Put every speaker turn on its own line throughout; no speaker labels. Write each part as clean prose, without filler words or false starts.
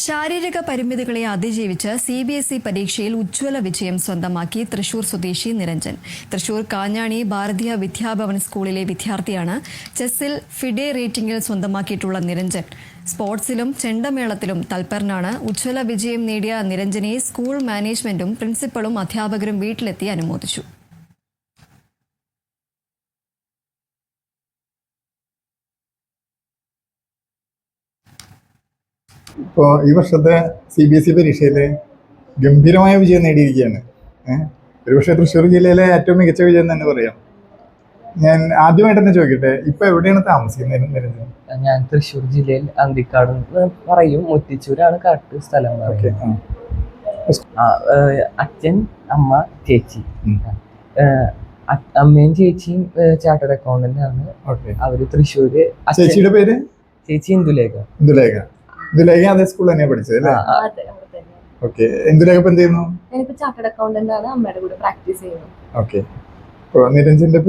ശാരീരിക പരിമിതികളെ അതിജീവിച്ച് CBSE പരീക്ഷയിൽ ഉജ്ജ്വല വിജയം സ്വന്തമാക്കി തൃശൂർ സ്വദേശി നിരഞ്ജൻ. തൃശൂർ കാഞ്ഞാണി ഭാരതീയ വിദ്യാഭവൻ സ്കൂളിലെ വിദ്യാർത്ഥിയാണ്. ചെസ്സിൽ ഫിഡെ റേറ്റിംഗിൽ സ്വന്തമാക്കിയിട്ടുള്ള നിരഞ്ജൻ സ്പോർട്സിലും ചെണ്ടമേളത്തിലും തൽപരനാണ്. ഉജ്ജ്വല വിജയം നേടിയ നിരഞ്ജനെ സ്കൂൾ മാനേജ്മെന്റും പ്രിൻസിപ്പളും അധ്യാപകരും വീട്ടിലെത്തി അനുമോദിച്ചു.
ഇപ്പോൾ ഈ വർഷത്തെ CBSE പരീക്ഷയിൽ ഗംഭീരമായ വിജയം നേടിയിരിക്കുകയാണ്. ഒരുപക്ഷെ തൃശ്ശൂർ ജില്ലയിലെ ഏറ്റവും മികച്ച വിജയം തന്നെ പറയാം. ഞാൻ ആദ്യമായിട്ട് തന്നെ ചോദിക്കട്ടെ, ഇപ്പൊ എവിടെയാണ് താമസിക്കുന്നത്?
ഞാൻ തൃശ്ശൂർ ജില്ലയിൽ അന്തിക്കാട് പറയും, മുത്തിച്ചൂരാണ് കറക്റ്റ് സ്ഥലം. അച്ഛൻ, അമ്മ, ചേച്ചി. അമ്മയും ചേച്ചിയും ചാർട്ടേഡ് അക്കൗണ്ടന്റ് ആണ്. അവര് തൃശ്ശൂര്.
ചേച്ചിയുടെ പേര്?
ചേച്ചി ഇന്ദുലേഖ.
ഇന്ദുലേഖ അതേ സ്കൂളിൽ തന്നെയാണ് പഠിച്ചത് അല്ലേ? ഓക്കെ. ഇന്ദുലേഖ ഇപ്പൊ എന്ത് ചെയ്യുന്നു?
ചാർട്ടേഡ് അക്കൗണ്ടന്റ് ആണ്, അമ്മയുടെ കൂടെ പ്രാക്ടീസ് ചെയ്യുന്നു.
ഓക്കെ. നിരഞ്ജന്റെ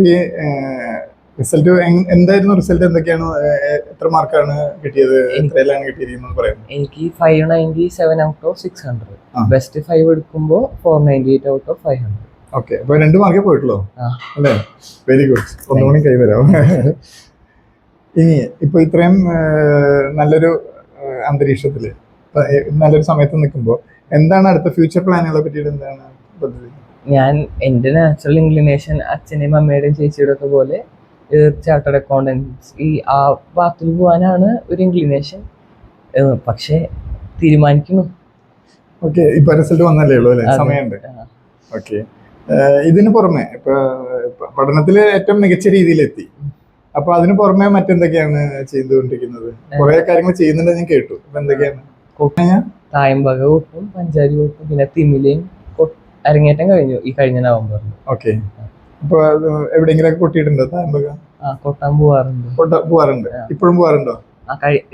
റിസൾട്ട് എന്തായിരുന്നു? റിസൾട്ട് എന്തൊക്കെയാണ്? എത്ര മാർക്കാണ് കിട്ടിയത്? എത്രയിലാണ് കിട്ടിയിരിക്കുന്നത് പറയാം?
എനിക്ക് 597 ഔട്ട് ഓഫ് 600. ബെസ്റ്റ് 5 എടുക്കുമ്പോൾ 498 ഔട്ട് ഓഫ് 500.
ഓക്കെ. അപ്പൊ 2 മാർക്കേ പോയിട്ടുള്ളൂ അല്ലേ? Very good. ഒന്നുകൂടി കൈവരാം. ഇനി ഇപ്പൊ ഇത്രയും നല്ലൊരു അന്തരീക്ഷത്തില് നല്ലൊരു സമയത്ത് നിൽക്കുമ്പോൾ എന്താണ് അടുത്ത ഫ്യൂച്ചർ പ്ലാനുകളെ പറ്റിയിട്ട് എന്താണ് പദ്ധതി?
ഞാൻ എൻ്റെ നാച്ചുറൽ ഇൻക്ലിനേഷൻ അച്ഛനെയും അമ്മയുടെയും ചേച്ചിയുടെ ഒക്കെ പോലെ ചാർട്ടേഡ് അക്കൗണ്ടൻസ് ആ പാത്തിൽ പോകാനാണ് ഒരു ഇൻക്ലിനേഷൻ. പക്ഷെ തീരുമാനിക്കുന്നു.
ഓക്കെ. ഇപ്പൊ റിസൾട്ട് വന്നല്ലേ ഉള്ളൂ അല്ലേ? സമയമുണ്ട്. ഓക്കെ. ഇതിന് പുറമെ ഇപ്പൊ പഠനത്തില് ഏറ്റവും മികച്ച രീതിയിലെത്തി. അപ്പൊ അതിന് പുറമെ മറ്റെന്തൊക്കെയാണ് ചെയ്തുകൊണ്ടിരിക്കുന്നത്? കുറെ കാര്യങ്ങൾ ചെയ്യുന്നുണ്ട് ഞാൻ കേട്ടു. ഇപ്പൊ എന്തൊക്കെയാണ്?
തായമ്പക കൊട്ടും പഞ്ചാരി കൊട്ടും പിന്നെ തിമിലയും അരങ്ങേറ്റം കഴിഞ്ഞു ഈ കഴിഞ്ഞ നവംബറിൽ.
ഓക്കെ. അപ്പൊ എവിടെയെങ്കിലും കൊട്ടിയിട്ടുണ്ടോ തായമ്പക?
കൊട്ടാൻ പോവാറുണ്ട്.
ഇപ്പോഴും പോവാറുണ്ടോ?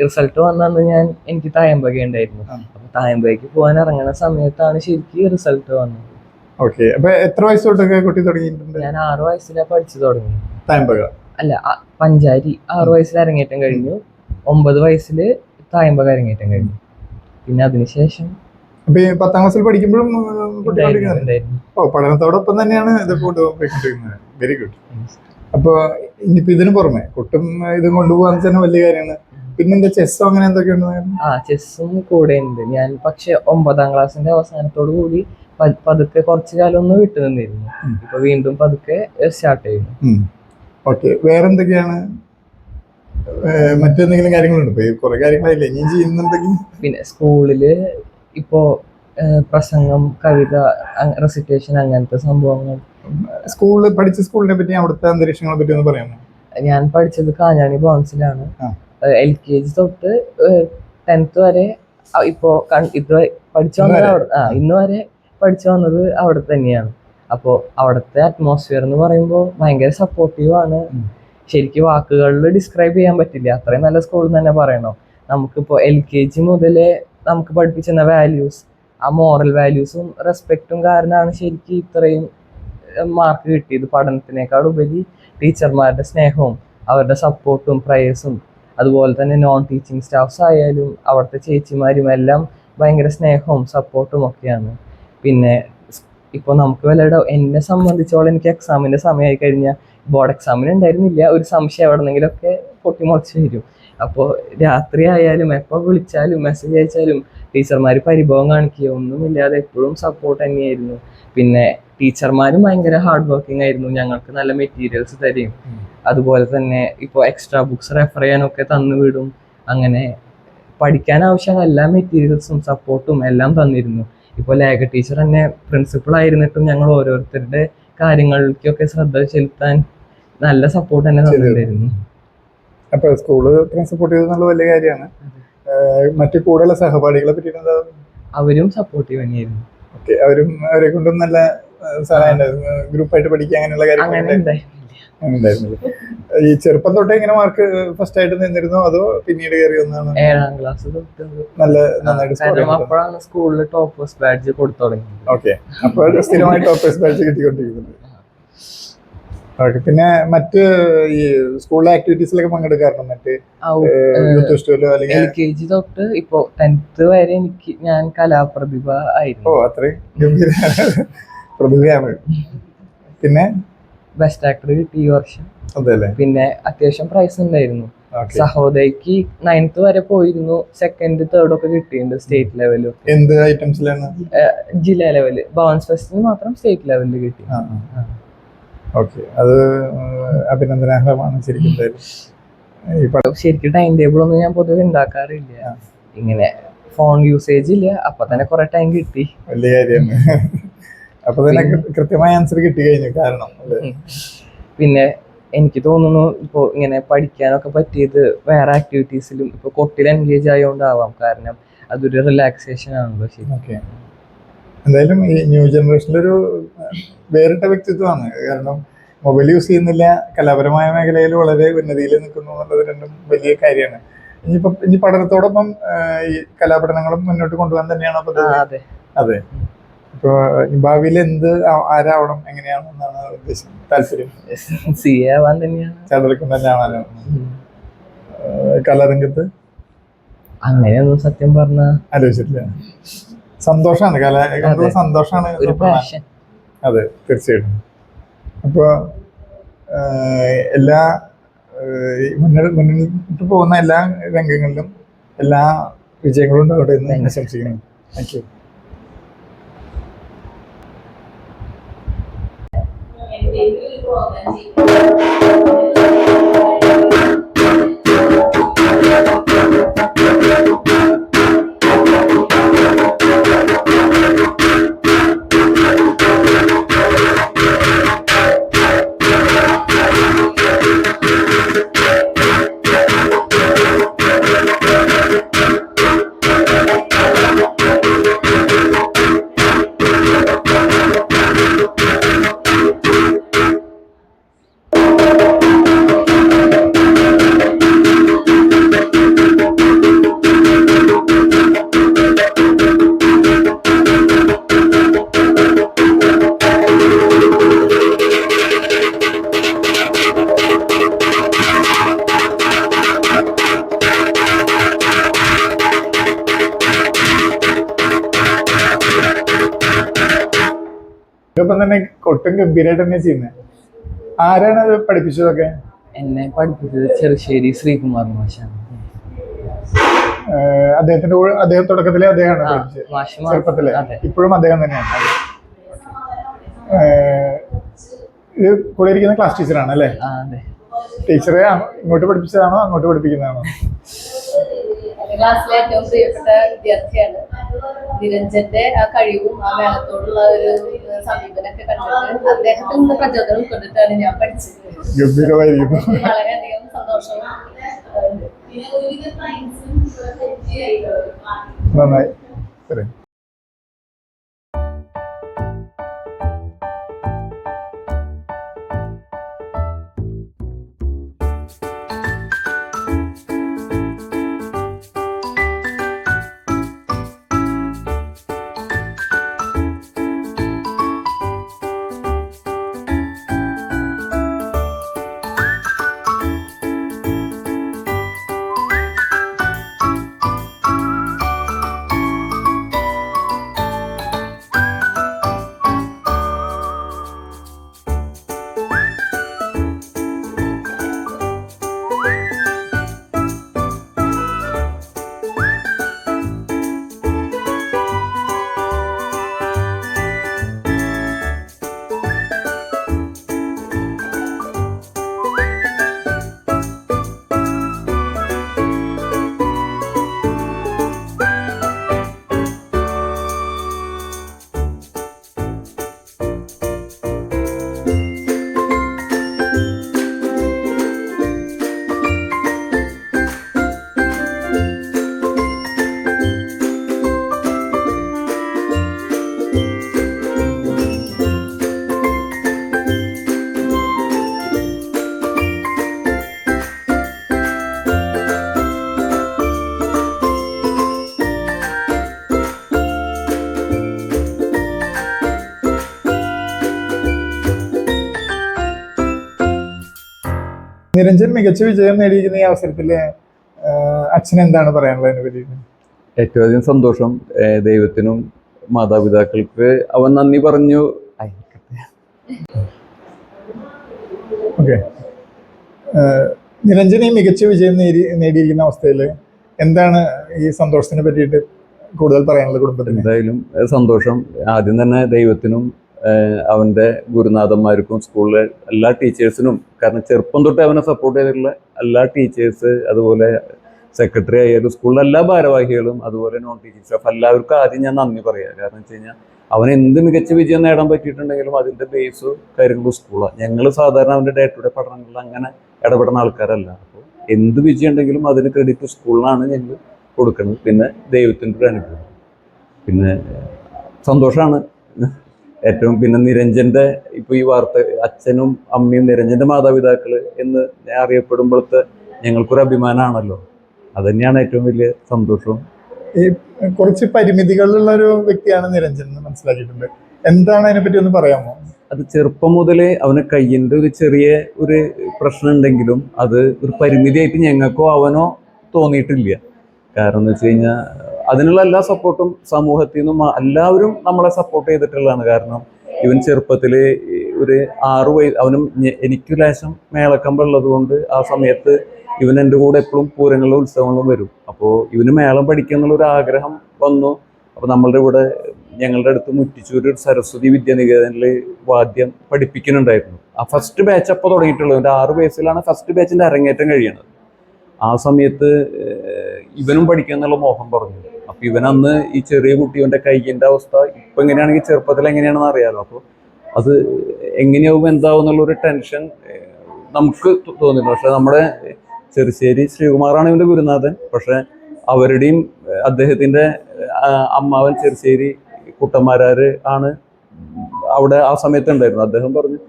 റിസൾട്ട് വന്നു എനിക്ക് തായമ്പക ഉണ്ടായിരുന്നു. അപ്പൊ തായമ്പകയ്ക്ക് പോകാൻ ഇറങ്ങുന്ന സമയത്താണ് ശരിക്കും റിസൾട്ട് വന്നത്.
ഓക്കെ. അപ്പൊ എത്ര വയസ്സ് തൊട്ടൊക്കെ കൊട്ടി തുടങ്ങിയിട്ടുണ്ട്?
ഞാൻ 6 വയസ്സിലാണ് പഠിച്ചു തുടങ്ങി.
തായമ്പക
അല്ല, പഞ്ചാരി 6 വയസ്സിൽ അരങ്ങേറ്റം കഴിഞ്ഞു. 9 വയസ്സില് തായമ്പക അരങ്ങേറ്റം കഴിഞ്ഞു. പിന്നെ അതിനുശേഷം
10ാം ക്ലാസ്സിൽ പഠിക്കുമ്പോഴും പഠനത്തോടൊപ്പം തന്നെയാണ് ഇത് കൊണ്ടുപോയിക്കൊണ്ടിരിക്കുന്നത്. Very good. അപ്പൊ ഇനിയിപ്പോ ഇതിന് പുറമെ കൊട്ടും ഇതും കൊണ്ടുപോകാൻ തന്നെ വലിയ കാര്യമാണ്. പിന്നെന്താ ചെസ്സോ അങ്ങനെ എന്തൊക്കെയുണ്ട്?
ചെസ്സും കൂടെ ഉണ്ട്. ഞാൻ പക്ഷെ 9ാം ക്ലാസ്സിന്റെ അവസാനത്തോടു കൂടി പതുക്കെ കുറച്ചു കാലം ഒന്ന് വിട്ടു നിന്നിരുന്നു. ഇപ്പൊ വീണ്ടും പതുക്കെ സ്റ്റാർട്ട് ചെയ്യുന്നു.
ഓക്കെ. വേറെന്തൊക്കെയാണ് മറ്റെന്തെങ്കിലും കാര്യങ്ങളുണ്ട്? ഇപ്പൊ കുറെ കാര്യങ്ങളായില്ലേ ഇനി ചെയ്യുന്നുണ്ടെങ്കിൽ?
പിന്നെ സ്കൂളില് ഇപ്പോ പ്രസംഗം, കവിത, റെസിറ്റേഷൻ അങ്ങനത്തെ സംഭവങ്ങൾ.
പഠിച്ച സ്കൂളിനെ പറ്റി, അവിടുത്തെ അന്തരീക്ഷങ്ങളെ പറ്റി ഒന്ന് പറയാമോ?
ഞാൻ പഠിച്ചത് കാഞ്ഞാണി ബോൺസിലാണ്. LKG തൊട്ട് 10th വരെ ഇപ്പോ ഇത് പഠിച്ചു വന്നത് അവിടെ. ഇന്ന് വരെ പഠിച്ചു വന്നത് അവിടെ തന്നെയാണ്. അപ്പോൾ അവിടുത്തെ അറ്റ്മോസ്ഫിയർ എന്ന് പറയുമ്പോൾ ഭയങ്കര സപ്പോർട്ടീവ് ആണ്. ശരിക്കും വാക്കുകളിൽ ഡിസ്ക്രൈബ് ചെയ്യാൻ പറ്റില്ല, അത്രയും നല്ല സ്കൂൾ തന്നെ പറയണോ. നമുക്കിപ്പോൾ LKG മുതലേ നമുക്ക് പഠിപ്പിച്ചിരുന്ന വാല്യൂസ്, ആ മോറൽ വാല്യൂസും റെസ്പെക്റ്റും കാരണമാണ് ശരിക്കും ഇത്രയും മാർക്ക് കിട്ടിയത്. പഠനത്തിനേക്കാൾ ഉപരി ടീച്ചർമാരുടെ സ്നേഹവും അവരുടെ സപ്പോർട്ടും പ്രയേഴ്സും, അതുപോലെ തന്നെ നോൺ ടീച്ചിങ് സ്റ്റാഫ്സ് ആയാലും അവിടുത്തെ ചേച്ചിമാരും എല്ലാം ഭയങ്കര സ്നേഹവും സപ്പോർട്ടും ഒക്കെയാണ്. പിന്നെ ഇപ്പോൾ നമുക്ക് എന്നെ സംബന്ധിച്ചോളം എനിക്ക് എക്സാമിൻ്റെ സമയമായി കഴിഞ്ഞാൽ ബോർഡ് എക്സാമിന് ഉണ്ടായിരുന്നില്ല, ഒരു സംശയം എവിടെന്നെങ്കിലുമൊക്കെ പൊട്ടിമുളച്ച് വരും. അപ്പോൾ രാത്രി ആയാലും എപ്പോൾ വിളിച്ചാലും മെസ്സേജ് അയച്ചാലും ടീച്ചർമാർ പരിഭവം കാണിക്കുക ഒന്നുമില്ലാതെ എപ്പോഴും സപ്പോർട്ട് തന്നെയായിരുന്നു. പിന്നെ ടീച്ചർമാരും ഭയങ്കര ഹാർഡ് വർക്കിംഗ് ആയിരുന്നു. ഞങ്ങൾക്ക് നല്ല മെറ്റീരിയൽസ് തരും. അതുപോലെ തന്നെ ഇപ്പോൾ എക്സ്ട്രാ ബുക്സ് റെഫർ ചെയ്യാനൊക്കെ തന്നു വിടും. അങ്ങനെ പഠിക്കാൻ ആവശ്യമായ എല്ലാ മെറ്റീരിയൽസും സപ്പോർട്ടും എല്ലാം തന്നിരുന്നു. ഇപ്പോൾ ലേഖ ടീച്ചർ തന്നെ പ്രിൻസിപ്പൾ ആയിരുന്നിട്ടും ഞങ്ങൾ ഓരോരുത്തരുടെ കാര്യങ്ങളിലേക്കൊക്കെ ശ്രദ്ധ ചെലുത്താൻ നല്ല സപ്പോർട്ട് തന്നെ തന്നിട്ടുണ്ടായിരുന്നു.
അപ്പൊ സ്കൂള് സപ്പോർട്ട് ചെയ്തത് വലിയ കാര്യമാണ്. മറ്റു കൂടുതലുള്ള സഹപാഠികളെ പറ്റിയിട്ട്
അവരും സപ്പോർട്ടീവ് തന്നെയായിരുന്നു.
ഓക്കെ. അവരെ കൊണ്ടും നല്ല സഹായം ഉണ്ടായിരുന്നു. ഗ്രൂപ്പായിട്ട് പഠിക്കുക അങ്ങനെയുള്ള കാര്യങ്ങൾ ഉണ്ടായിരുന്നില്ല. ഈ ചെറുപ്പം തൊട്ടേ ഇങ്ങനെ മാർക്ക് ഫസ്റ്റ് ആയിട്ട് നിന്നിരുന്നോ അതോ പിന്നീട് കയറി വന്നാണ്?
7ാം ക്ലാസ് തൊട്ട്
നന്നായിട്ട്
അപ്പോഴാണ് സ്കൂളിൽ ടോപ്പേഴ്സ് ബാഡ്ജ് കൊടുത്തു തുടങ്ങിയത്.
ഓക്കെ. അപ്പോൾ സ്ഥിരമായി ടോപ്പേഴ്സ് ബാഡ്ജ് കിട്ടിക്കൊണ്ടിരിക്കുന്നത്. ഓക്കെ. പിന്നെ മറ്റ് ഈ സ്കൂളിലെ ആക്ടിവിറ്റീസിലൊക്കെ പങ്കെടുക്കാറുണ്ട്? മറ്റ് യൂത്ത് ഫെസ്റ്റിവലോ അല്ലെങ്കിൽ?
LKG തൊട്ട് ഇപ്പൊ 10th വരെ ഞാൻ കലാപ്രതിഭ ആയിരുന്നു.
അത്രയും ഗംഭീര പ്രതിഭയാണ്. പിന്നെ
ബെസ്റ്റ് ആക്ടർ കിട്ടി ഈ വർഷം.
അതെല്ലേ?
പിന്നെ അത്യാവശ്യം പ്രൈസ് ഉണ്ടായിരുന്നു.
ഓക്കെ.
സഹോദരിക്ക് 9th വരെ പോയിരുന്നു, 2nd 3rd ഒക്കെ കിട്ടിയിട്ടുണ്ട് സ്റ്റേറ്റ് ലെവലും.
എന്ത് ഐറ്റംസിലാണ്?
ജില്ലാ ലെവല്, ഭവൻസ് ഫെസ്റ്റിന് മാത്രം സ്റ്റേറ്റ് ലെവലിൽ കിട്ടി.
ഓക്കെ, അത് അഭിനന്ദനാർഹമാണ് ശരിക്കും.
ശരിക്കും ടൈം ടേബിൾ ഒന്നും ഞാൻ പൊതുവെ ഉണ്ടാക്കാറില്ല. ഇങ്ങനെ ഫോൺ യൂസേജ് ഇല്ല, അപ്പൊ തന്നെ കുറെ ടൈം കിട്ടി.
വലിയ കാര്യമാണ്. അപ്പൊ തന്നെ കൃത്യമായ ആൻസർ കിട്ടി കഴിഞ്ഞു. കാരണം
പിന്നെ എനിക്ക് തോന്നുന്നു ഇപ്പൊ ഇങ്ങനെ പഠിക്കാനൊക്കെ പറ്റിയത് വേറെ ആക്ടിവിറ്റീസിലും ഇപ്പൊ കൊട്ടിൽ എൻഗേജ് ആയതുകൊണ്ടാവാം. കാരണം അതൊരു റിലാക്സേഷൻ ആണല്ലോ. ശരി.
ഓക്കെ. എന്തായാലും ഈ ന്യൂ ജനറേഷനിലൊരു വേറിട്ട വ്യക്തിത്വമാണ്. കാരണം മൊബൈൽ യൂസ് ചെയ്യുന്നില്ല, കലാപരമായ മേഖലയിൽ വളരെ ഉന്നതിയിൽ നിൽക്കുന്നു എന്നുള്ളത് രണ്ടും വലിയ കാര്യമാണ്. ഇനി പഠനത്തോടൊപ്പം ഈ കലാപഠനങ്ങളും മുന്നോട്ട് കൊണ്ടുപോകാൻ തന്നെയാണോ പദ്ധതി? അതെ. ഇപ്പൊ ഭാവിയിൽ ആരാവണം, എങ്ങനെയാണെന്നാണ് ഉദ്ദേശം, താല്പര്യം?
CA ആവാൻ തന്നെയാണ്.
ചാടർക്കും തന്നെയാണോ? കലാരംഗത്ത്
അങ്ങനെയൊന്നും സത്യം പറഞ്ഞ
ആലോചിച്ചിട്ടില്ല. സന്തോഷമാണ്, കല സന്തോഷമാണ്. അതെ, തീർച്ചയായിട്ടും. അപ്പോൾ എല്ലാ മുന്നിട്ട് പോകുന്ന എല്ലാ രംഗങ്ങളിലും എല്ലാ വിജയങ്ങളും ഉണ്ടാവട്ടെ എന്ന് ആശംസിക്കുന്നു. Thank you. ഇതൊപ്പം തന്നെ ഒട്ടും ഗംഭീരമായിട്ട് തന്നെ ചെയ്യുന്നത്. ആരാണ് അത് പഠിപ്പിച്ചതൊക്കെ?
എന്നെ പഠിപ്പിച്ചത് ചെറുശ്ശേരി ശ്രീകുമാർ മാഷാണ്.
അദ്ദേഹം തുടക്കത്തിലെ അദ്ദേഹമാണ് പഠിപ്പിച്ചത്, ചെറുപ്പത്തിലെ? ഇപ്പോഴും അദ്ദേഹം തന്നെയാണ്. ഇത് കൂടെ ഇരിക്കുന്ന ക്ലാസ് ടീച്ചറാണ് അല്ലേ? ടീച്ചറെ ഇങ്ങോട്ട് പഠിപ്പിച്ചതാണോ അങ്ങോട്ട് പഠിപ്പിക്കുന്നതാണോ?
ക്ലാസ്സിലെ ഏറ്റവും പ്രിയപ്പെട്ട വിദ്യാർത്ഥിയാണ്. നിരഞ്ജന്റെ ആ കഴിവും ആ മേളത്തോടുള്ള ഒരു സമീപനമൊക്കെ കണ്ടിട്ട് അദ്ദേഹത്തിൽ നിന്ന് പ്രചോദനം ഉൾക്കൊണ്ടിട്ടാണ് ഞാൻ പഠിച്ചത്.
ഗംഭീരമായിരിക്കും.
വളരെയധികം സന്തോഷവും
നന്നായി. നിരഞ്ജൻ മികച്ച വിജയം നേടിയിരിക്കുന്ന ഈ അവസരത്തില് അച്ഛൻ എന്താണ് പറയാനുള്ളത് അതിനെ പറ്റിയിട്ട്?
ഏറ്റവും അധികം സന്തോഷം. ദൈവത്തിനും മാതാപിതാക്കൾക്ക് അവൻ നന്ദി പറഞ്ഞു.
ഓക്കെ, നിരഞ്ജൻ ഈ മികച്ച വിജയം നേടിയിരിക്കുന്ന അവസ്ഥയിൽ എന്താണ് ഈ സന്തോഷത്തിനെ പറ്റിയിട്ട് കൂടുതൽ പറയാനുള്ളത് കുടുംബത്തിന്?
എന്തായാലും സന്തോഷം. ആദ്യം തന്നെ ദൈവത്തിനും അവൻ്റെ ഗുരുനാഥന്മാർക്കും സ്കൂളിലെ എല്ലാ ടീച്ചേഴ്സിനും, കാരണം ചെറുപ്പം തൊട്ട് അവനെ സപ്പോർട്ട് ചെയ്തിട്ടുള്ള എല്ലാ ടീച്ചേഴ്സ്, അതുപോലെ സെക്രട്ടറി ആയാലും സ്കൂളിലെ എല്ലാ ഭാരവാഹികളും, അതുപോലെ നോൺ ടീച്ചിങ് സ്റ്റാഫ് എല്ലാവർക്കും ആദ്യം ഞാൻ നന്ദി പറയാം. കാരണം വെച്ച് കഴിഞ്ഞാൽ അവൻ എന്ത് മികച്ച വിജയം നേടാൻ പറ്റിയിട്ടുണ്ടെങ്കിലും അതിൻ്റെ ബേസ് കാര്യങ്ങളും സ്കൂളാണ്. ഞങ്ങൾ സാധാരണ അവൻ്റെ ഡേ ടു ഡേ പഠനങ്ങളിൽ അങ്ങനെ ഇടപെടുന്ന ആൾക്കാരല്ല. അപ്പോൾ എന്ത് വിജയം ഉണ്ടെങ്കിലും അതിന് ക്രെഡിറ്റ് സ്കൂളിനാണ് ഞങ്ങൾ കൊടുക്കുന്നത്. പിന്നെ ദൈവത്തിൻ്റെ ഒരു അനുഗ്രഹം, പിന്നെ സന്തോഷമാണ് ഏറ്റവും. പിന്നെ നിരഞ്ജൻ്റെ ഇപ്പോൾ ഈ വാർത്ത, അച്ഛനും അമ്മയും നിരഞ്ജൻ്റെ മാതാപിതാക്കൾ എന്ന് അറിയപ്പെടുമ്പോഴത്തെ ഞങ്ങൾക്കൊരു അഭിമാനമാണല്ലോ. അത് തന്നെയാണ് ഏറ്റവും വലിയ സന്തോഷം.
ഈ കുറച്ച് പരിമിതികളുള്ള ഒരു വ്യക്തിയാണ് നിരഞ്ജൻ എന്ന് മനസ്സിലാക്കിയിട്ടുണ്ട്. എന്താണ് അതിനെപ്പറ്റി ഒന്ന് പറയാമോ?
അത് ചെറുപ്പം മുതലേ അവന് കയ്യിൻ്റെ ഒരു ചെറിയ ഒരു പ്രശ്നം ഉണ്ടെങ്കിലും അത് ഒരു പരിമിതിയായിട്ട് ഞങ്ങൾക്കോ അവനോ തോന്നിയിട്ടില്ല. കാരണം എന്ന് വെച്ച് കഴിഞ്ഞാൽ അതിനുള്ള എല്ലാ സപ്പോർട്ടും സമൂഹത്തിൽ നിന്നും എല്ലാവരും നമ്മളെ സപ്പോർട്ട് ചെയ്തിട്ടുള്ളതാണ്. കാരണം ഇവൻ ചെറുപ്പത്തിൽ ഒരു 6 വയസ്സ്, അവനും എനിക്ക് ലേശം മേളക്കമ്പം ഉള്ളത് കൊണ്ട് ആ സമയത്ത് ഇവൻ എൻ്റെ കൂടെ എപ്പോഴും പൂരങ്ങളിലും ഉത്സവങ്ങളിലും വരും. അപ്പോൾ ഇവന് മേളം പഠിക്കുക എന്നുള്ളൊരു ആഗ്രഹം വന്നു. അപ്പോൾ നമ്മളുടെ ഇവിടെ ഞങ്ങളുടെ അടുത്ത് മുറ്റിച്ചൂർ സരസ്വതി വിദ്യാനികേതനിൽ വാദ്യം പഠിപ്പിക്കുന്നുണ്ടായിരുന്നു. ആ ഫസ്റ്റ് ബാച്ച് അപ്പോൾ തുടങ്ങിയിട്ടുള്ളത്. എൻ്റെ 6 വയസ്സിലാണ് ഫസ്റ്റ് ബാച്ചിൻ്റെ അരങ്ങേറ്റം കഴിയണത്. ആ സമയത്ത് ഇവനും പഠിക്കുക എന്നുള്ള മോഹം പറഞ്ഞു. അപ്പോൾ ഇവൻ അന്ന് ഈ ചെറിയ കുട്ടി, ഇവൻ്റെ കയ്യിൻ്റെ അവസ്ഥ ഇപ്പം എങ്ങനെയാണെങ്കിൽ ചെറുപ്പത്തിൽ എങ്ങനെയാണെന്ന് അറിയാമല്ലോ. അപ്പോൾ അത് എങ്ങനെയാവും എന്താവും എന്നുള്ളൊരു ടെൻഷൻ നമുക്ക് തോന്നിയിരുന്നു. പക്ഷെ നമ്മുടെ ചെറുശ്ശേരി ശ്രീകുമാറാണ് ഇവൻ്റെ ഗുരുനാഥൻ. പക്ഷെ അവരുടെയും അദ്ദേഹത്തിൻ്റെ അമ്മാവൻ ചെറുശ്ശേരി കുട്ടന്മാരാർ ആണ് അവിടെ ആ സമയത്ത് ഉണ്ടായിരുന്നു. അദ്ദേഹം പറഞ്ഞു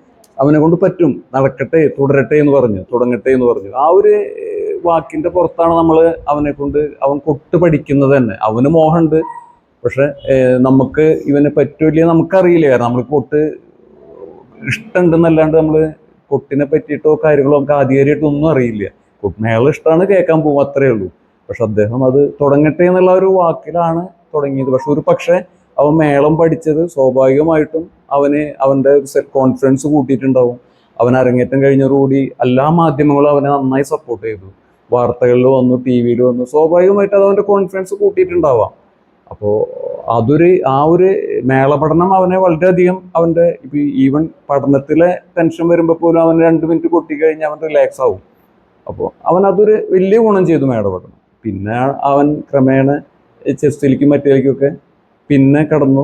അവനെ കൊണ്ട് പറ്റും, നടക്കട്ടെ, തുടരട്ടെ എന്ന് പറഞ്ഞു, തുടങ്ങട്ടെ എന്ന് പറഞ്ഞു. ആ ഒരു വാക്കിൻ്റെ പുറത്താണ് നമ്മൾ അവനെ കൊണ്ട്, അവൻ കൊട്ട് പഠിക്കുന്നത് തന്നെ. അവന് മോഹമുണ്ട്, പക്ഷെ നമുക്ക് ഇവനെ പറ്റൂല നമുക്കറിയില്ല. കാരണം നമ്മൾ കൊട്ട് ഇഷ്ടമുണ്ടെന്നല്ലാണ്ട് നമ്മൾ കൊട്ടിനെ പറ്റിയിട്ടോ കാര്യങ്ങളോ നമുക്ക് ആധികാരികമായിട്ടൊന്നും അറിയില്ല. മേളം ഇഷ്ടമാണ്, കേൾക്കാൻ പോകും, അത്രേ ഉള്ളൂ. പക്ഷെ അദ്ദേഹം അത് തുടങ്ങട്ടെ എന്നുള്ള ഒരു വാക്കിലാണ് തുടങ്ങിയത്. പക്ഷെ അവൻ മേളം പഠിച്ചത് സ്വാഭാവികമായിട്ടും അവൻ്റെ കോൺഫിഡൻസ് കൂട്ടിയിട്ടുണ്ടാവും. അവൻ അരങ്ങേറ്റം കഴിഞ്ഞതോടുകൂടി എല്ലാ മാധ്യമങ്ങളും അവനെ നന്നായി സപ്പോർട്ട് ചെയ്തു. വാർത്തകളിൽ വന്നു, ടി വിയിൽ വന്നു. സ്വാഭാവികമായിട്ട് അത് അവൻ്റെ കോൺഫിഡൻസ് കൂട്ടിയിട്ടുണ്ടാവാം. അപ്പോൾ ആ ഒരു മേള പഠനം അവനെ വളരെയധികം അവൻ്റെ ഈവൻ പഠനത്തിലെ ടെൻഷൻ വരുമ്പോൾ പോലും അവൻ 2 മിനിറ്റ് കൊട്ടിക്കഴിഞ്ഞാൽ അവൻ റിലാക്സ് ആവും. അപ്പോൾ അവനതൊരു വലിയ ഗുണം ചെയ്തു മേള പഠനം. പിന്നെ അവൻ ക്രമേണ ചെസ്സിലേക്കും മറ്റേലേക്കൊക്കെ പിന്നെ കടന്നു.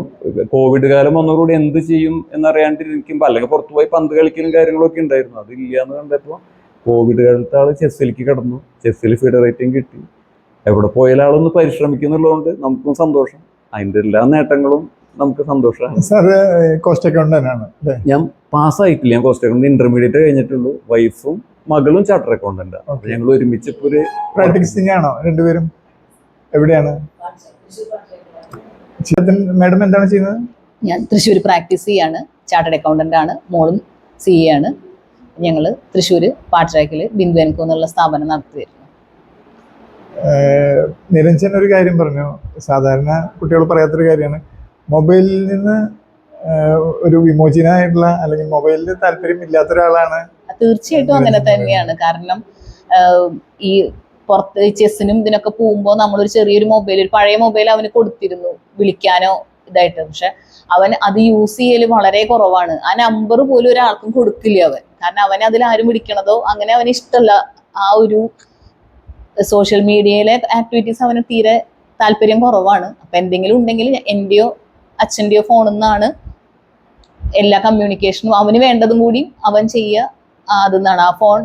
കോവിഡ് കാലം വന്നതോടുകൂടി എന്ത് ചെയ്യും എന്നറിയാണ്ടിരിക്കുമ്പോൾ, അല്ലെങ്കിൽ പുറത്തു പോയി പന്ത് കളിക്കലും കാര്യങ്ങളൊക്കെ ഉണ്ടായിരുന്നു. അതില്ല എന്ന് കണ്ടപ്പോൾ കോവിഡ് കാലത്ത് ആൾ ചെസ്സിലേക്ക് കടന്നു. ചെസ്സിൽ ഫെഡറേറ്റും കിട്ടി. എവിടെ പോയാലും ആളൊന്ന് പരിശ്രമിക്കുന്നുള്ളതുകൊണ്ട് നമുക്കും സന്തോഷം. അതിൻ്റെ എല്ലാ നേട്ടങ്ങളും നമുക്ക് സന്തോഷമാണ്.
സാറ് കോസ്റ്റ് അക്കൗണ്ടന്റ് ആണ് അല്ലേ?
ഞാൻ പാസ്സായിട്ടില്ല. ഞാൻ കോസ്റ്റ് അക്കൗണ്ട് ഇന്റർമീഡിയറ്റ് കഴിഞ്ഞിട്ടുള്ളൂ. വൈഫും മകളും ചാർട്ടർ അക്കൗണ്ടന്റ്. ഞങ്ങൾ ഒരുമിച്ച് ഇപ്പോൾ ഒരു
പ്രാക്ടീസിംഗ് ആണോ രണ്ടുപേരും? എവിടെയാണ് മാഡം എന്താണ് ചെയ്യുന്നത്?
ഞാൻ തൃശ്ശൂർ പ്രാക്ടീസ് ചെയ്യാണ്. ചാർട്ടേഡ് അക്കൗണ്ടന്റ് ആണ്. മോളും CA ആണ്. ഞങ്ങൾ തൃശ്ശൂർ പാട്രാക്കിൽ ബിന്ദു എൻകോ എന്നുള്ള സ്ഥാപനം നടത്തി വരുന്നു.
നിരഞ്ജൻ ഒരു കാര്യം പറഞ്ഞു, സാധാരണ കുട്ടികൾ പറയാത്തൊരു കാര്യമാണ്. മൊബൈലിൽ നിന്ന് ഒരു വിമോചനായിട്ടുള്ള, അല്ലെങ്കിൽ മൊബൈലിൽ താല്പര്യം ഇല്ലാത്ത ഒരാളാണ്.
തീർച്ചയായിട്ടും അങ്ങനെ തന്നെയാണ്. കാരണം ഈ പുറത്ത് ചെസ്സിനും ഇതിനൊക്കെ പോകുമ്പോൾ നമ്മളൊരു ചെറിയൊരു മൊബൈൽ, ഒരു പഴയ മൊബൈൽ അവന് കൊടുത്തിരുന്നു വിളിക്കാനോ ഇതായിട്ട്. പക്ഷെ അവൻ അത് യൂസ് ചെയ്യൽ വളരെ കുറവാണ്. ആ നമ്പർ പോലും ഒരാൾക്കും കൊടുക്കില്ല അവൻ. കാരണം അവനെ അതിൽ ആരും വിളിക്കണതോ അങ്ങനെ അവന് ഇഷ്ടമല്ല. ആ ഒരു സോഷ്യൽ മീഡിയയിലെ ആക്ടിവിറ്റീസ് അവന് തീരെ താല്പര്യം കുറവാണ്. അപ്പൊ എന്തെങ്കിലും ഉണ്ടെങ്കിൽ എൻ്റെയോ അച്ഛൻ്റെയോ ഫോണിൽ നിന്നാണ് എല്ലാ കമ്മ്യൂണിക്കേഷനും. അവന് വേണ്ടതും കൂടി അവൻ ചെയ്യുക അതെന്നാണ്. ആ ഫോൺ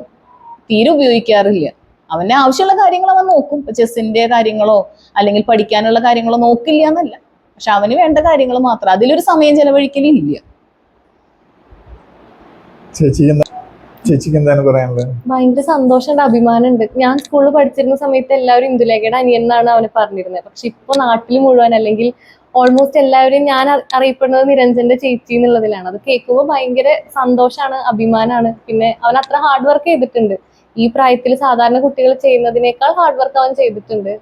തീരെ ഉപയോഗിക്കാറില്ല. അവൻ്റെ ആവശ്യമുള്ള കാര്യങ്ങൾ അവൻ നോക്കും. ചെസ്സിന്റെ കാര്യങ്ങളോ അല്ലെങ്കിൽ പഠിക്കാനുള്ള കാര്യങ്ങളോ നോക്കില്ല എന്നല്ല, പക്ഷെ അവന് വേണ്ട കാര്യങ്ങൾ മാത്രം. അതിലൊരു സമയം ചെലവഴിക്കലില്ല.
ചേച്ചിക്ക് എന്താണ് പറയാനുള്ളത്?
ഭയങ്കര സന്തോഷമുണ്ട്, അഭിമാനമുണ്ട്. ഞാൻ സ്കൂളിൽ പഠിച്ചിരുന്ന സമയത്ത് എല്ലാവരും ഇന്ദുലേഖയുടെ അനിയനാണ് അവനെ പറഞ്ഞിരുന്നത്. പക്ഷെ ഇപ്പൊ നാട്ടിൽ മുഴുവൻ, അല്ലെങ്കിൽ ഓൾമോസ്റ്റ് എല്ലാവരും ഞാൻ അറിയപ്പെടുന്നത് നിരഞ്ജന്റെ ചേച്ചി എന്നുള്ളതിലാണ്. അത് കേൾക്കുമ്പോൾ ഭയങ്കര സന്തോഷമാണ്, അഭിമാനമാണ്. പിന്നെ അവൻ അത്ര ഹാർഡ് വർക്ക് ചെയ്തിട്ടുണ്ട്. ഈ പ്രായത്തിൽ സാധാരണ കുട്ടികൾ ചെയ്യുന്നതിനേക്കാൾ ഹാർഡ് വർക്ക് അവൻ ചെയ്തിട്ടുണ്ട്.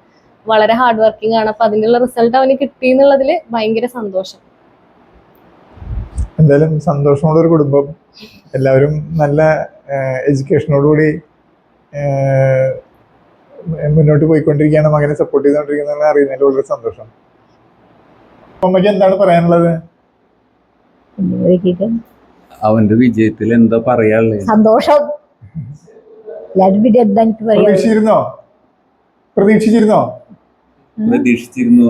വളരെ ഹാർഡ് വർക്കിംഗ് ആണ്. അപ്പൊ അതിനുള്ള റിസൾട്ട് അവന് കിട്ടി എന്നുള്ളതിൽ ഭയങ്കര സന്തോഷം.
എന്തായാലും സന്തോഷമുള്ള ഒരു കുടുംബം, എല്ലാവരും നല്ല എഡ്യൂക്കേഷനോടുകൂടി മുന്നോട്ട് പോയിക്കൊണ്ടിരിക്കുകയാണ്, മകനെ സപ്പോർട്ട് ചെയ്തുകൊണ്ടിരിക്കുന്നതെന്ന് അറിയുന്നതിൽ വളരെ സന്തോഷം. അമ്മയ്ക്ക് എന്താണ് പറയാനുള്ളത്?
അവന്റെ വിജയത്തിൽ എന്താ പറയാനുള്ളത്?
സന്തോഷം.
പ്രതീക്ഷിച്ചിരുന്നോ?
പ്രതീക്ഷിച്ചിരുന്നു.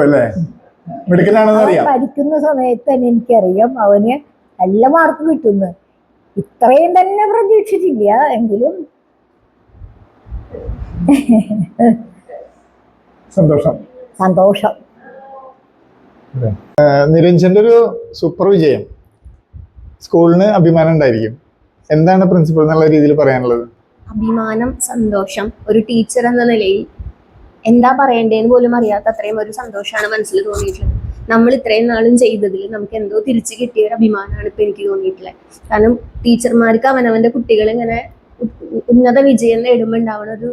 അല്ലേ? മെഡിക്കലാണെന്ന് അറിയാം.
പഠിക്കുന്ന സമയത്ത് തന്നെ എനിക്കറിയാം അവന് നല്ല മാർക്ക് കിട്ടുന്നു. ഇത്രയും തന്നെ പ്രതീക്ഷിച്ചില്ല എങ്കിലും സന്തോഷം.
നിരഞ്ജന്റെ ഒരു സൂപ്പർ വിജയം സ്കൂളിന് അഭിമാനം ഉണ്ടായിരിക്കും. എന്താണ് പ്രിൻസിപ്പൽ എന്നുള്ള രീതിയിൽ പറയാനുള്ളത്?
അഭിമാനം, സന്തോഷം. ഒരു ടീച്ചർ എന്ന നിലയിൽ എന്താ പറയേണ്ടതെന്ന് പോലും അറിയാത്ത അത്രയും ഒരു സന്തോഷമാണ് മനസ്സിൽ തോന്നിയിട്ടുള്ളത്. നമ്മൾ ഇത്രയും നാളും ചെയ്തതിൽ നമുക്ക് എന്തോ തിരിച്ചു കിട്ടിയ ഒരു അഭിമാനമാണ് ഇപ്പൊ എനിക്ക് തോന്നിയിട്ടുള്ളത്. കാരണം ടീച്ചർമാർക്ക് അവനവന്റെ കുട്ടികൾ ഇങ്ങനെ ഉന്നത വിജയം നേടുമ്പോൾ ഉണ്ടാവുന്ന ഒരു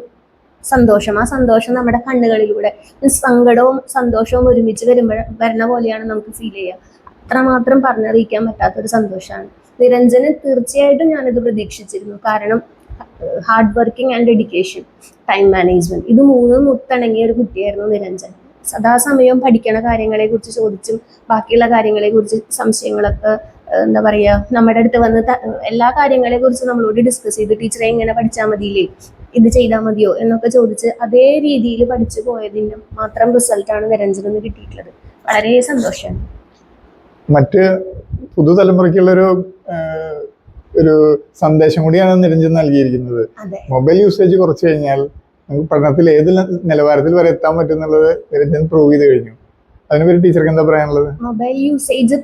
സന്തോഷം, ആ സന്തോഷം നമ്മുടെ കണ്ണുകളിലൂടെ സങ്കടവും സന്തോഷവും ഒരുമിച്ച് വരുന്ന പോലെയാണ് നമുക്ക് ഫീൽ ചെയ്യുക. അത്രമാത്രം പറഞ്ഞറിയിക്കാൻ പറ്റാത്തൊരു സന്തോഷമാണ്. നിരഞ്ജന് തീർച്ചയായിട്ടും ഞാനിത് പ്രതീക്ഷിച്ചിരുന്നു. കാരണം hard working and dedication, time management, ഇത് മൂന്നും ഒത്തിണങ്ങിയ ഒരു കുട്ടിയായിരുന്നു നിരഞ്ജൻ. സദാസമയം പഠിക്കണ കാര്യങ്ങളെ കുറിച്ച് ചോദിച്ചും ബാക്കിയുള്ള കാര്യങ്ങളെ കുറിച്ച് സംശയങ്ങളൊക്കെ എന്താ പറയാ നമ്മുടെ അടുത്ത് വന്ന് എല്ലാ കാര്യങ്ങളെ കുറിച്ച് നമ്മളോട് ഡിസ്കസ് ചെയ്ത് ടീച്ചറെ ഇങ്ങനെ പഠിച്ചാൽ മതിയില്ലേ, ഇത് ചെയ്താൽ മതിയോ എന്നൊക്കെ ചോദിച്ച് അതേ രീതിയിൽ പഠിച്ചു പോയതിന്റെ മാത്രം റിസൾട്ടാണ് നിരഞ്ജന് കിട്ടിയിട്ടുള്ളത്. വളരെ സന്തോഷമാണ്.
മറ്റ് പുതുതലമുറയ്ക്കുള്ള ഒരു സന്ദേശം കൂടിയാണ് നിരഞ്ജൻ നൽകിയിരിക്കുന്നത്. മൊബൈൽ യൂസേജ് കുറച്ച് കഴിഞ്ഞാൽ നമുക്ക് പഠനത്തിൽ ഏത് നിലവാരത്തിൽ വരെ എത്താൻ പറ്റും എന്നുള്ളത് നിരഞ്ജൻ പ്രൂവ് ചെയ്ത് കഴിഞ്ഞു. അതിനെപ്പറ്റി ടീച്ചർക്ക് എന്താ പറയാനുള്ളത്?
മൊബൈൽ യൂസേജ്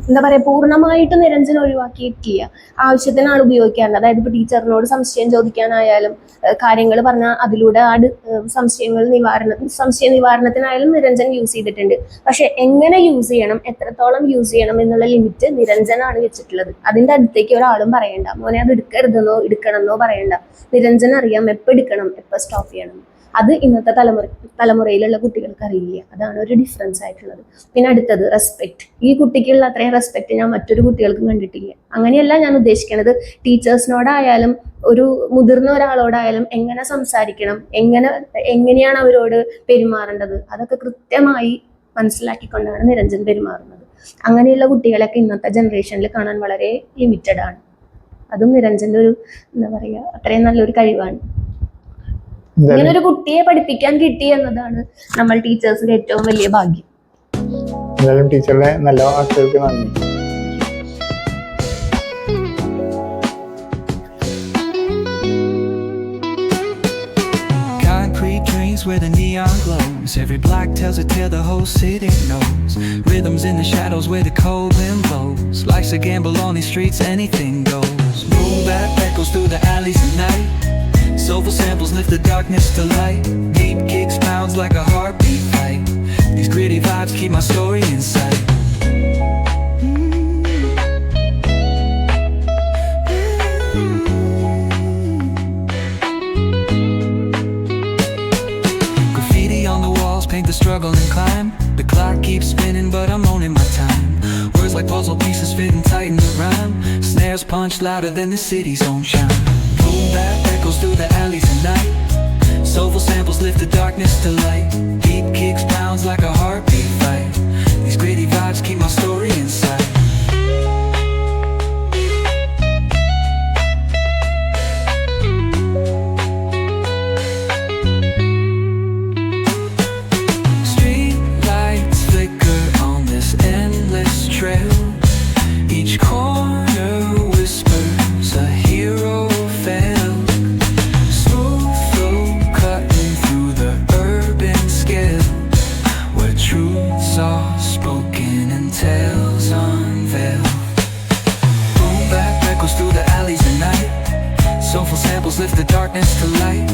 എന്താ പറയാ പൂർണ്ണമായിട്ട് നിരഞ്ജൻ ഒഴിവാക്കിയിട്ടില്ല. ആവശ്യത്തിനാണ് ഉപയോഗിക്കാറുണ്ട്. അതായത് ഇപ്പൊ ടീച്ചറിനോട് സംശയം ചോദിക്കാനായാലും കാര്യങ്ങൾ പറഞ്ഞാൽ അതിലൂടെ സംശയ നിവാരണത്തിനായാലും നിരഞ്ജൻ യൂസ് ചെയ്തിട്ടുണ്ട്. പക്ഷെ എങ്ങനെ യൂസ് ചെയ്യണം, എത്രത്തോളം യൂസ് ചെയ്യണം എന്നുള്ള ലിമിറ്റ് നിരഞ്ജനാണ് വെച്ചിട്ടുള്ളത്. അതിന്റെ അടുത്തേക്ക് ഒരാളും പറയണ്ട, മോനെ അത് എടുക്കരുതെന്നോ എടുക്കണമെന്നോ പറയണ്ട. നിരഞ്ജൻ അറിയാം എപ്പോൾ എടുക്കണം, എപ്പോൾ സ്റ്റോപ്പ് ചെയ്യണം. അത് ഇന്നത്തെ തലമുറയിലുള്ള കുട്ടികൾക്ക് അറിയില്ല. അതാണ് ഒരു ഡിഫറൻസ് ആയിട്ടുള്ളത്. പിന്നെ അടുത്തത് റെസ്പെക്ട്. ഈ കുട്ടിക്കുള്ള അത്രയും റെസ്പെക്ട് ഞാൻ മറ്റൊരു കുട്ടികൾക്കും കണ്ടിട്ടില്ല. അങ്ങനെയല്ല ഞാൻ ഉദ്ദേശിക്കുന്നത്. ടീച്ചേഴ്സിനോടായാലും ഒരു മുതിർന്ന ഒരാളോടായാലും എങ്ങനെ സംസാരിക്കണം, എങ്ങനെയാണ് അവരോട് പെരുമാറേണ്ടത്, അതൊക്കെ കൃത്യമായി മനസ്സിലാക്കിക്കൊണ്ടാണ് നിരഞ്ജൻ പെരുമാറുന്നത്. അങ്ങനെയുള്ള കുട്ടികളൊക്കെ ഇന്നത്തെ ജനറേഷനിൽ കാണാൻ വളരെ ലിമിറ്റഡ് ആണ്. അതും നിരഞ്ജന്റെ ഒരു എന്താ പറയുക അത്രയും നല്ലൊരു കഴിവാണ്. ഇങ്ങനെ ഒരു കുട്ടിയെ പഠിപ്പിക്കാൻ കിട്ടി എന്നതാണ് നമ്മൾ ടീച്ചേഴ്സിന്റെ ഏറ്റവും വലിയ ഭാഗ്യം.
ടീച്ചറുടെ നല്ല വാക്കുകൾക്ക് നന്ദി.
Concrete dreams where the neon glows. Every block tells a tale the whole city knows. Rhythms in the shadows where the cold wind blows. Life's a gamble on these streets, anything goes. Boom bap echoes through the alleys at night. Soulful samples lift the darkness to light. Deep kicks pounds like a heartbeat fight. These gritty vibes keep my story in sight. Graffiti on the walls paint the struggle and climb. The clock keeps spinning but I'm owning my time. Words like puzzle pieces fitting tight in the rhyme. Snares punch louder than the city's own chime. Boom bap echoes through the alleys at night. Soulful samples lift the darkness to light. Deep kicks pounds like a heartbeat fight. These gritty vibes keep my story in sight. Street lights flicker on this endless trail. Each corner whispers a hero fell. Smooth flow cutting through the urban scale, where truths are spoken and tales unveiled. Boom bap echoes through the alleys at night. Soulful samples lift the darkness to light.